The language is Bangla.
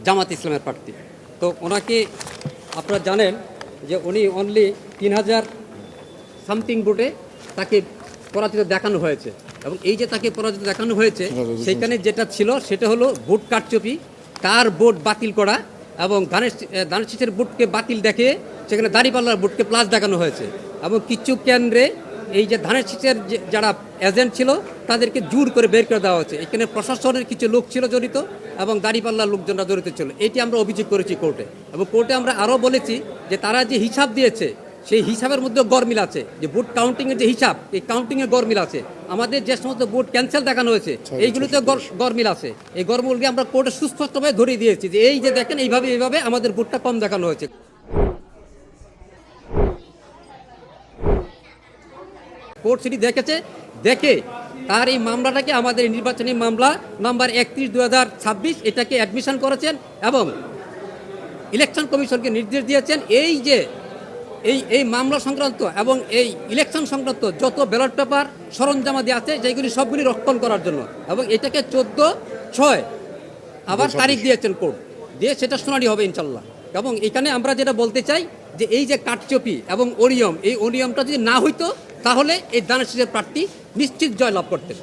জামাত ইসলামের প্রার্থী। তো ওনাকে আপনারা জানেন যে উনি অনলি 3000 সামথিং ভোটে তাকে পরাজিত দেখানো হয়েছে, এবং এই যে তাকে পরাজিত দেখানো হয়েছে সেখানে যেটা ছিল সেটা হলো ভোট কারচুপি, তার ভোট বাতিল করা, এবং ধানের শীষের ভোটকে বাতিল দেখে সেখানে দাঁড়িপাল্লার ভোটকে প্লাস দেখানো হয়েছে, এবং কিছু কেন্দ্রে এই যে ধানের শীষের যারা এজেন্ট ছিল তাদেরকে জোর করে বের করে দেওয়া হয়েছে। এখানে প্রশাসনের কিছু লোক ছিল জড়িত এবং দাঁড়িপাল্লার লোকজনরা জড়িত ছিল। এটি আমরা অভিযোগ করেছি কোর্টে, এবং কোর্টে আমরা আরও বলেছি যে তারা যে হিসাব দিয়েছে সেই হিসাবের মধ্যে গরমিল আছে, যে ভোট কাউন্টিংয়ের যে হিসাব, এই কাউন্টিংয়ে গরমিল আছে। আমাদের যে সমস্ত ভোট ক্যান্সেল দেখানো হয়েছে এইগুলোতে গরমিল আছে। এই গরমিলকে আমরা কোর্টে সুস্পষ্টভাবে ধরিয়ে দিয়েছি যে এই যে দেখেন এইভাবে আমাদের ভোটটা কম দেখানো হয়েছে। কোর্ট সেটি দেখেছে, দেখে তার এই মামলাটাকে আমাদের নির্বাচনী মামলা নাম্বার 31/2026 এটাকে অ্যাডমিশন করেছেন, এবং ইলেকশন কমিশনকে নির্দেশ দিয়েছেন এই যে এই মামলা সংক্রান্ত এবং এই ইলেকশন সংক্রান্ত যত ব্যালট পেপার সরঞ্জামাদি আছে যেগুলি সবগুলি রক্ষণ করার জন্য, এবং এটাকে 14/6 আবার তারিখ দিয়েছেন কোর্ট, দিয়ে সেটা শুনানি হবে ইনশাল্লাহ। এবং এখানে আমরা যেটা বলতে চাই যে এই যে কারচুপি এবং অনিয়ম, এই অনিয়মটা যদি না হইতো তাহলে এই ধানের শীষের প্রার্থী নিশ্চিত জয়লাভ করতেন।